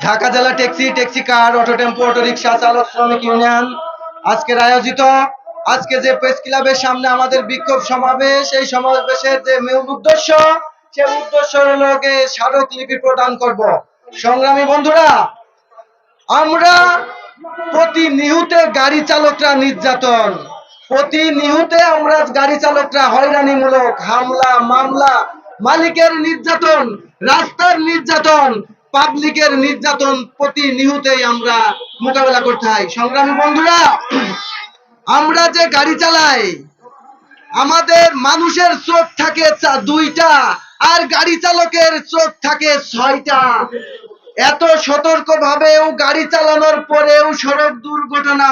ঢাকা জেলা ট্যাক্সি কার auto tempo auto rickshaw চালক শ্রমিক ইউনিয়ন আজকের আয়োজিত আজকে যে প্রেস ক্লাবের সামনে আমাদের বিক্ষোভ সমাবেশ, এই সমাবেশের যে মূল উদ্দেশ্য, সে উদ্দেশ্য হলো স্মারকলিপি প্রদান করব। সংগ্রামী বন্ধুরা, আমরা প্রতিনিয়তে গাড়ি চালকরা নির্যাতন, প্রতিনিয়তে আমরা গাড়ি চালকরা হয়রানিমূলক হামলা মামলা, মালিকের নির্যাতন, রাস্তার নির্যাতন, পাবলিকের নির্যাতন প্রতিনিয়তেই আমরা মোকাবেলা করতে হয়। সংগ্রামী বন্ধুরা, আমরা যে গাড়ি চালাই, আমাদের মানুষের চোখ থাকে দুইটা, আর গাড়ি চালকের চোখ থাকে 6টা। এত সতর্ক ভাবেও গাড়ি চালানোর পরেও সড়ক দুর্ঘটনা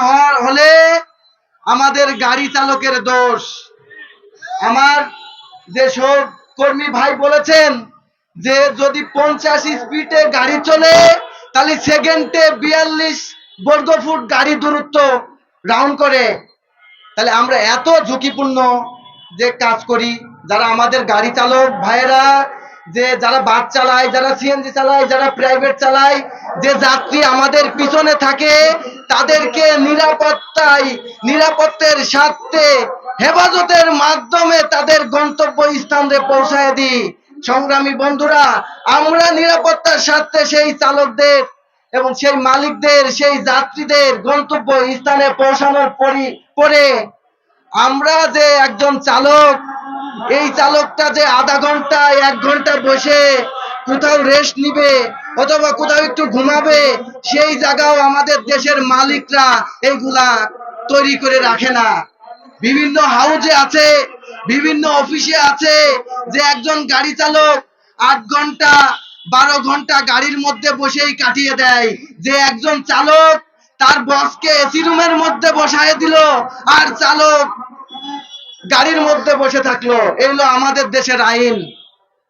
হলে আমাদের গাড়ি চালকের দোষ। আমার যে সব কর্মী ভাই বলেছেন যে যদি 50 স্পিডে গাড়ি চলে তাহলে সেকেন্ডে 42 বর্গফুট গাড়ি দূরত্ব রাউন্ড করে, তাহলে আমরা এত ঝুঁকিপূর্ণ যে কাজ করি। যারা আমাদের গাড়ি চালক ভাইয়েরা, যে যারা বাস চালায়, যারা সিএনজি চালায়, যারা প্রাইভেট চালায়, যে যাত্রী আমাদের পিছনে থাকে, তাদেরকে নিরাপত্তার স্বার্থে হেফাজতের মাধ্যমে তাদের গন্তব্য স্থানে পৌঁছায় দিই। সংগ্রামী বন্ধুরা, আমরা নিরাপত্তার স্বার্থে সেই চালকদের এবং সেই মালিকদের, সেই যাত্রীদের গন্তব্য স্থানে পৌঁছানোর পরে আমরা যে একজন চালক, এই চালকটা যে আধা ঘন্টা 1 ঘন্টা বসে কোথাও রেস্ট নিবে অথবা কোথাও একটু ঘুমাবে, সেই জায়গাও আমাদের দেশের মালিকরা এইগুলা তৈরি করে রাখে না। বিভিন্ন হাউজে আছে, বিভিন্ন অফিসে আছে যে একজন গাড়ি চালক 8 ঘন্টা 12 ঘন্টা গাড়ির মধ্যে বসেই কাটিয়ে দেয়, যে একজন চালক তার বসকে এসি রুমের মধ্যে বসায় দিল আর চালক গাড়ির মধ্যে বসে থাকলো। এই হলো আমাদের দেশের আইন।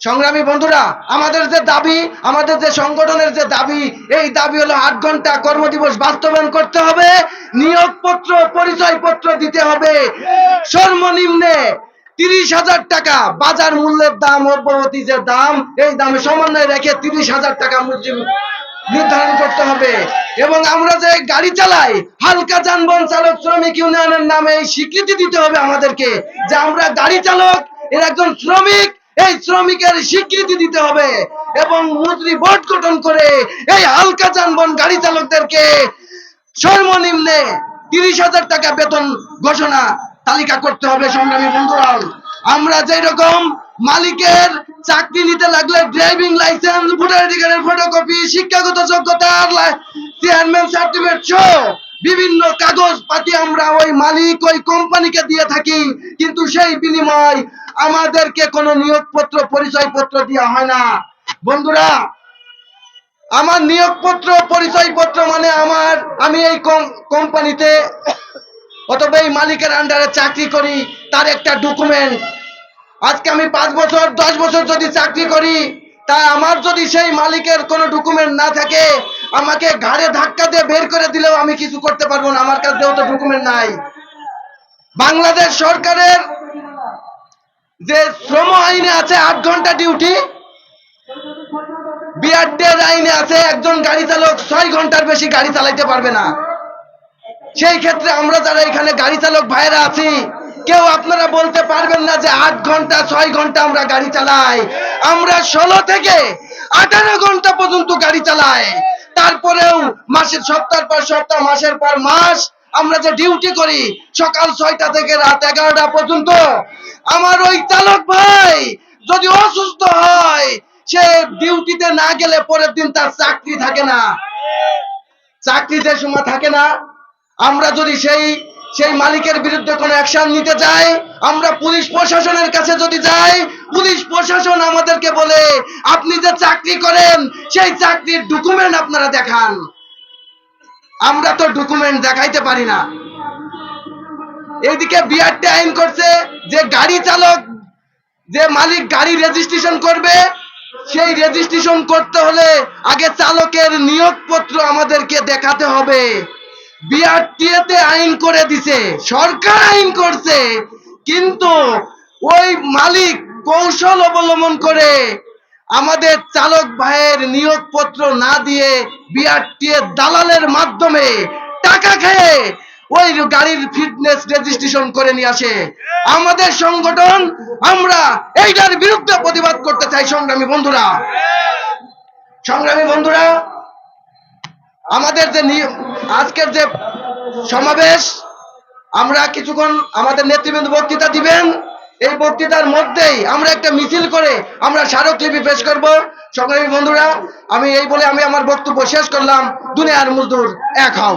সংগ্রামী বন্ধুরা, আমাদের যে দাবি, আমাদের যে সংগঠনের যে দাবি, এই দাবি হলো 8 ঘন্টা কর্মদিবস বাস্তবায়ন করতে হবে, নিয়োগপত্র পরিচয়পত্র দিতে হবে, সর্বনিম্নে 30,000 টাকা বাজার মূল্যের দাম, অব্যাহতি যে দাম, এই দামে সমন্বয় রেখে 30,000 টাকা মজুরি নির্ধারণ করতে হবে। এবং আমরা যে গাড়ি চালাই, হালকা যানবাহন চালক শ্রমিক ইউনিয়নের নামে এই স্বীকৃতি দিতে হবে আমাদেরকে যে আমরা গাড়ি চালক, এর একজন শ্রমিক, এই শ্রমিকের স্বীকৃতি দিতে হবে এবং মজুরি বোর্ড গঠন করে এই হালকা যানবাহন গাড়ি চালকদেরকে সর্বনিম্নে 30,000 টাকা বেতন ঘোষণা তালিকা করতে হবে। সংগ্রামী বন্ধুরা, আমরা যেই রকম মালিকের চাকরি নিতে লাগলে ড্রাইভিং লাইসেন্স, ভোটার আইডির ফটোকপি, শিক্ষাগত যোগ্যতা, চেয়ারম্যান সার্টিফিকেট সহ বিভিন্ন কাগজ পাতি আমরা ওই মালিক, ওই কোম্পানিকে দিয়ে থাকি, কিন্তু সেই বিনিময় আমাদেরকে কোনো নিয়োগপত্র পরিচয়পত্র দেওয়া হয় না। বন্ধুরা, আমার নিয়োগপত্র পরিচয়পত্র মানে আমি এই কোম্পানিতে অথবা এই মালিকের আন্ডারে চাকরি করি, তার একটা ডকুমেন্ট। আজকে আমি 5 বছর 10 বছর যদি চাকরি করি, তা আমার যদি সেই মালিকের কোনো ডকুমেন্ট না থাকে, আমাকে ঘাড়ে ধাক্কা দিয়ে বের করে দিলেও আমি কিছু করতে পারবো না, আমার কাছে তো ডকুমেন্ট নাই। বাংলাদেশ সরকারের যে শ্রম আইনে আছে 8 ঘন্টা ডিউটি, বিআরটিএর আইনে আছে একজন গাড়ি চালক 6 ঘন্টার বেশি গাড়ি চালাইতে পারবে না। সেই ক্ষেত্রে আমরা যারা এখানে গাড়ি চালক ভাইরা আছি, কেউ আপনারা বলতে পারবেন না যে 8 ঘন্টা 6 ঘন্টা আমরা গাড়ি চালাই। আমরা 16 থেকে 18 ঘন্টা পর্যন্ত গাড়ি চালাই। তারপরেও মাসের সপ্তাহ পর সপ্তাহ, মাসের পর মাস আমরা যে ডিউটি করি সকাল 6টা থেকে রাত 11টা পর্যন্ত, আমার ওই চালক ভাই যদি অসুস্থ হয়, সে ডিউটিতে না গেলে পরের দিন তার চাকরি থাকে না। চাকরি যে সময় থাকে না, আমরা যদি সেই মালিকের বিরুদ্ধে কোনো অ্যাকশন নিতে যাই, আমরা পুলিশ প্রশাসনের কাছে যদি যাই, পুলিশ প্রশাসন আমাদেরকে বলে আপনি যে চাকরি করেন সেই চাকরির ডকুমেন্ট আপনারা দেখান। আমরা তো ডকুমেন্ট দেখাইতে পারি না। এইদিকে বিআরটি আইন করছে যে গাড়ি চালক, যে মালিক গাড়ি রেজিস্ট্রেশন করবে, সেই রেজিস্ট্রেশন করতে হলে আগে চালকের নিয়োগপত্র আমাদেরকে দেখাতে হবে। বিআরটিএতে আইন করে দিছে, সরকার আইন করছে, কিন্তু ওই মালিক কৌশল অবলম্বন করে আমাদের চালক ভাইয়ের নিয়োগপত্র না দিয়ে বিআরটিএ দালালের মাধ্যমে টাকা খেয়ে ওই গাড়ির ফিটনেস রেজিস্ট্রেশন করে নিয়ে আসে। আমাদের সংগঠন আমরা এইটার বিরুদ্ধে প্রতিবাদ করতে চাই। সংগ্রামী বন্ধুরা, আমাদের যে আজকের যে সমাবেশ, আমরা কিছুক্ষণ আমাদের নেতৃবৃন্দ বক্তৃতা দিবেন। এই বক্তৃতার মধ্যেই আমরা একটা মিছিল করে আমরা স্মারকলিপি পেশ করব। সংগ্রামী বন্ধুরা, আমি এই বলে আমি আমার বক্তব্য শেষ করলাম। দুনিয়ার মজদুর এক হও।